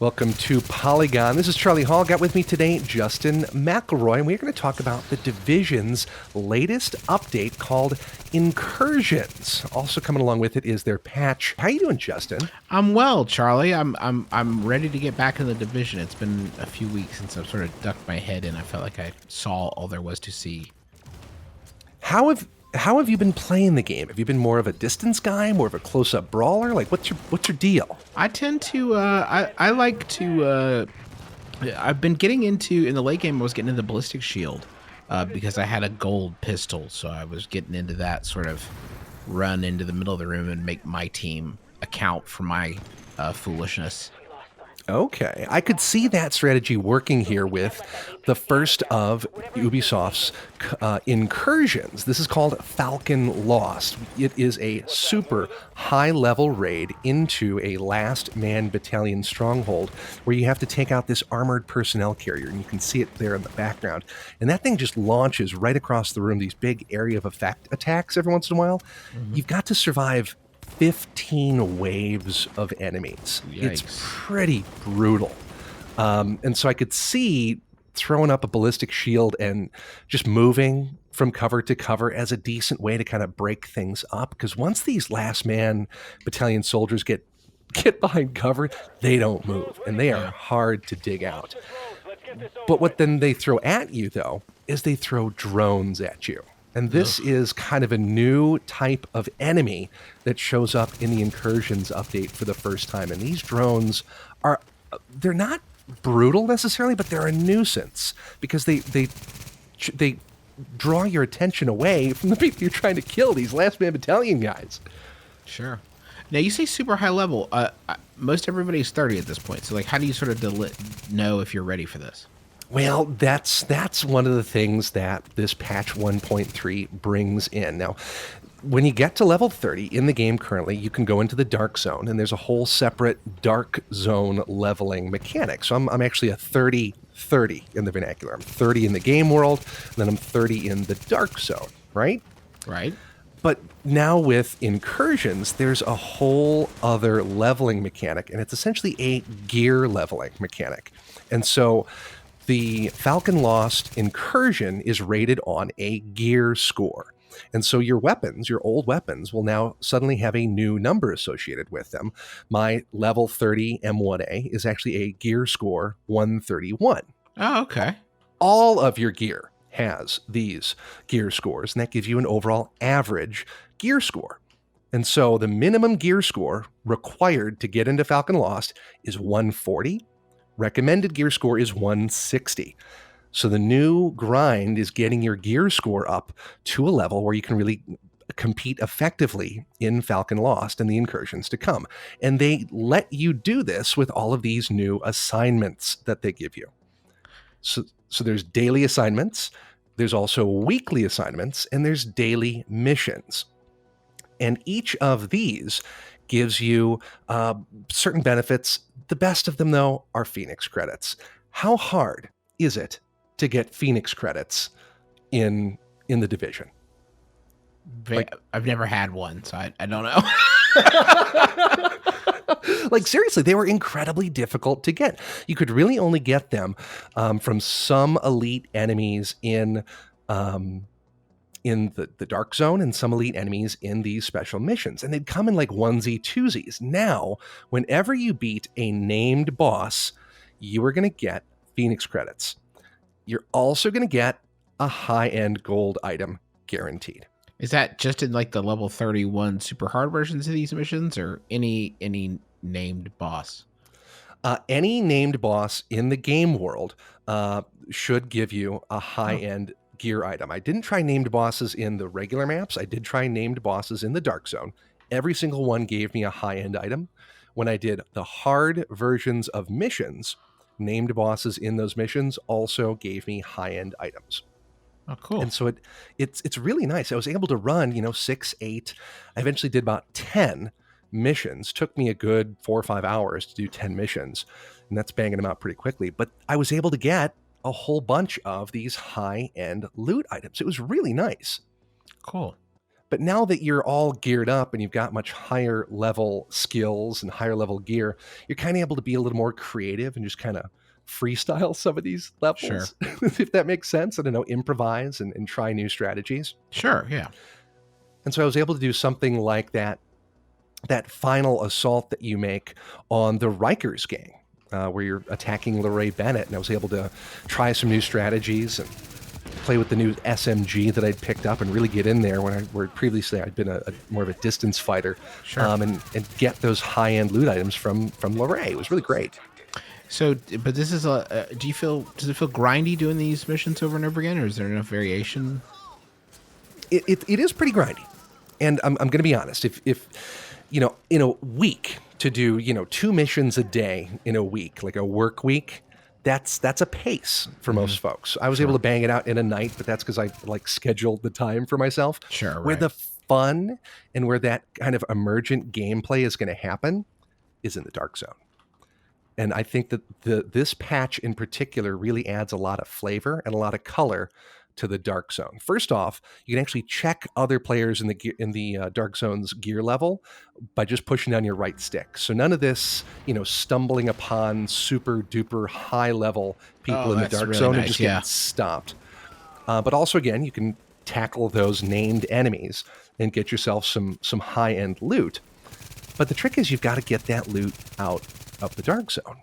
Welcome to Polygon. This is Charlie Hall. Got with me today Justin McElroy, and we're going to talk about the Division's latest update called Incursions. Also coming along with it is their patch. How you doing, Justin? I'm well, Charlie. I'm ready to get back in the Division. It's been a few weeks since I've sort of ducked my head in. I felt like I saw all there was to see. How have you been playing the game? Have you been more of a distance guy, more of a close-up brawler? Like, what's your deal? I tend to I like to I've been getting into in the late game. I was getting into ballistic shield because I had a gold pistol, so I was getting into that sort of run into the middle of the room and make my team account for my foolishness. Okay, I could see that strategy working here with the first of Ubisoft's incursions. This is called Falcon Lost. It is a super high-level raid into a last man battalion stronghold where you have to take out this armored personnel carrier, and you can see it there in the background. And that thing just launches right across the room, these big area of effect attacks every once in a while. Mm-hmm. You've got to survive 15 waves of enemies. Yikes. It's pretty brutal. And so I could see throwing up a ballistic shield and just moving from cover to cover as a decent way to kind of break things up. Because once these last man battalion soldiers get behind cover, they don't move and they are hard to dig out. But what then they throw at you, though, is they throw drones at you. And this is kind of a new type of enemy that shows up in the Incursions update for the first time. And these drones they're not brutal necessarily, but they're a nuisance because they draw your attention away from the people you're trying to kill, these last man battalion guys. Sure. Now, you say super high level. Most everybody's 30 at this point. So, like, how do you sort of know if you're ready for this? Well, that's one of the things that this patch 1.3 brings in. Now, when you get to level 30 in the game currently, you can go into the dark zone, and there's a whole separate dark zone leveling mechanic. So I'm actually a 30-30 in the vernacular. I'm 30 in the game world, and then I'm 30 in the dark zone, right? Right. But now with Incursions, there's a whole other leveling mechanic, and it's essentially a gear leveling mechanic. And so the Falcon Lost Incursion is rated on a gear score. And so your weapons, your old weapons, will now suddenly have a new number associated with them. My level 30 M1A is actually a gear score 131. Oh, okay. All of your gear has these gear scores, and that gives you an overall average gear score. And so the minimum gear score required to get into Falcon Lost is 140. Recommended gear score is 160. So the new grind is getting your gear score up to a level where you can really compete effectively in Falcon Lost and the Incursions to come. And they let you do this with all of these new assignments that they give you. So there's daily assignments, there's also weekly assignments, and there's daily missions. And each of these gives you certain benefits. The best of them, though, are Phoenix credits. How hard is it to get Phoenix credits in the Division? I've never had one, so I don't know. Like, seriously, they were incredibly difficult to get. You could really only get them from some elite enemies in the dark zone and some elite enemies in these special missions. And they'd come in like onesie twosies. Now, whenever you beat a named boss, you are going to get Phoenix credits. You're also going to get a high-end gold item guaranteed. Is that just in like the level 31 super hard versions of these missions, or any named boss? Any named boss in the game world should give you a high-end gear item. I didn't try named bosses in the regular maps. I did try named bosses in the dark zone. Every single one gave me a high-end item. When I did the hard versions of missions, named bosses in those missions also gave me high-end items. Oh, cool. And so it's really nice. I was able to run, 6, 8. I eventually did about 10 missions. Took me a good 4 or 5 hours to do 10 missions. And that's banging them out pretty quickly. But I was able to get a whole bunch of these high-end loot items. It was really nice. Cool. But now that you're all geared up and you've got much higher level skills and higher level gear, you're kind of able to be a little more creative and just kind of freestyle some of these Sure. levels, if that makes sense. I don't know, improvise and try new strategies. Sure. Yeah. And so I was able to do something like that final assault that you make on the Rikers gang, where you're attacking Leray Bennett. And I was able to try some new strategies and play with the new SMG that I'd picked up and really get in there where previously I'd been a more of a distance fighter. Sure. And get those high-end loot items from Leray. It was really great. So, but this is does it feel grindy doing these missions over and over again, or is there enough variation? It is pretty grindy. And I'm going to be honest, if in a week to do, 2 missions a day in a week, like a work week, that's a pace for most folks. I was able to bang it out in a night, but that's because I scheduled the time for myself. Sure, Where right. the fun and where that kind of emergent gameplay is going to happen is in the Dark Zone. And I think that this patch in particular really adds a lot of flavor and a lot of color to the Dark Zone. First off, you can actually check other players in the Dark Zone's gear level by just pushing down your right stick. So none of this, stumbling upon super duper high level people in the Dark really Zone nice, and just getting stopped. But also, again, you can tackle those named enemies and get yourself some high end loot. But the trick is you've got to get that loot out of the Dark Zone.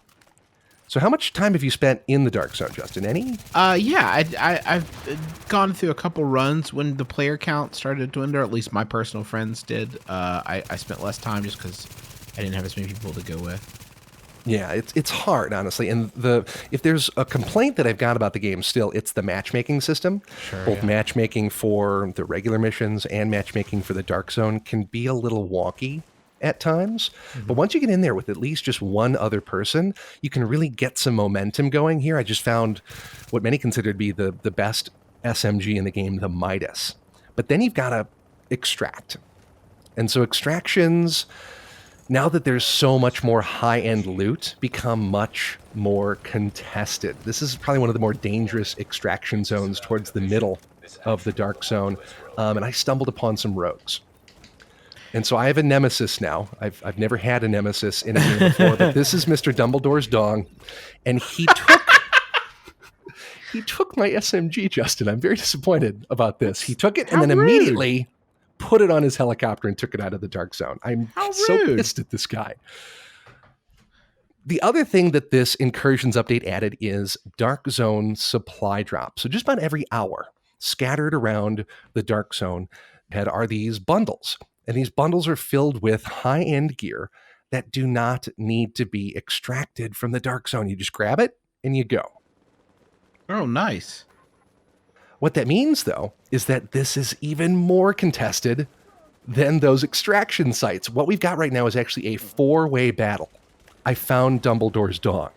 So how much time have you spent in the Dark Zone, Justin? Any? Yeah, I've gone through a couple runs when the player count started to dwindle, or at least my personal friends did. I spent less time just because I didn't have as many people to go with. Yeah, it's hard, honestly. And if there's a complaint that I've got about the game still, it's the matchmaking system. Sure, Both yeah. matchmaking for the regular missions and matchmaking for the Dark Zone can be a little wonky at times. But once you get in there with at least just one other person, you can really get some momentum going here. I just found what many consider to be the best SMG in the game, the Midas. But then you've got to extract. And so extractions, now that there's so much more high-end loot, become much more contested. This is probably one of the more dangerous extraction zones towards the middle of the Dark Zone. And I stumbled upon some rogues. And so I have a nemesis now. I've never had a nemesis in a game before, but this is Mr. Dumbledore's dong, and he took my SMG, Justin. I'm very disappointed about this. He took it and then immediately put it on his helicopter and took it out of the Dark Zone. I'm so pissed at this guy. The other thing that this Incursions update added is Dark Zone supply drops. So just about every hour, scattered around the Dark Zone, are these bundles. And these bundles are filled with high-end gear that do not need to be extracted from the Dark Zone. You just grab it and you go. Oh, nice. What that means, though, is that this is even more contested than those extraction sites. What we've got right now is actually a 4-way battle. I found Dumbledore's dong.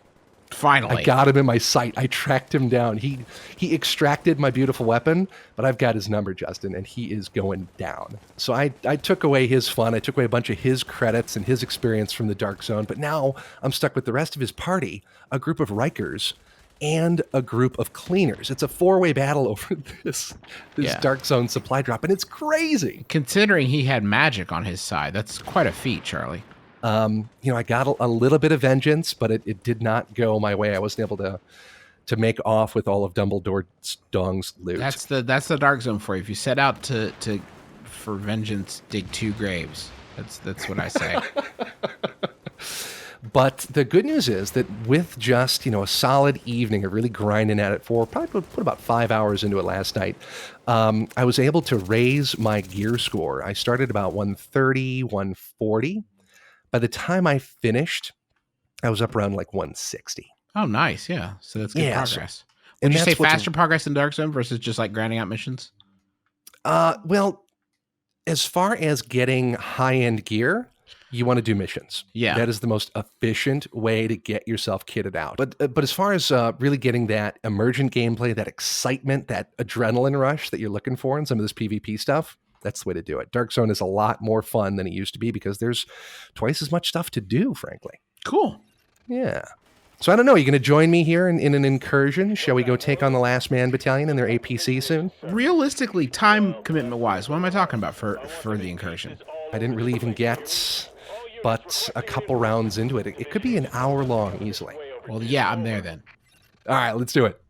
Finally. I got him in my sight. I tracked him down. He extracted my beautiful weapon, but I've got his number, Justin, and he is going down. So I took away his fun. I took away a bunch of his credits and his experience from the Dark Zone, but now I'm stuck with the rest of his party, a group of Rikers and a group of cleaners. It's a 4-way battle over this Dark Zone supply drop, and it's crazy. Considering he had magic on his side, that's quite a feat, Charlie. I got a little bit of vengeance, but it did not go my way. I wasn't able to make off with all of Dumbledore's dong's loot. That's the Dark Zone for you. If you set out to for vengeance, dig 2 graves. That's what I say. But the good news is that with just, a solid evening of really grinding at it for probably put about 5 hours into it last night, I was able to raise my gear score. I started about 130, 140. By the time I finished, I was up around 160. Oh, nice. Yeah. So that's good progress. And Would you say faster progress in Dark Zone versus just grinding out missions? Well, as far as getting high-end gear, you want to do missions. Yeah. That is the most efficient way to get yourself kitted out. But as far as really getting that emergent gameplay, that excitement, that adrenaline rush that you're looking for in some of this PvP stuff, that's the way to do it. Dark Zone is a lot more fun than it used to be because there's twice as much stuff to do, frankly. Cool. Yeah. So I don't know. Are you going to join me here in an incursion? Shall we go take on the Last Man Battalion and their APC soon? Realistically, time commitment wise, what am I talking about for the incursion? I didn't really even get but a couple rounds into it. It could be an hour long easily. Well, yeah, I'm there then. All right, let's do it.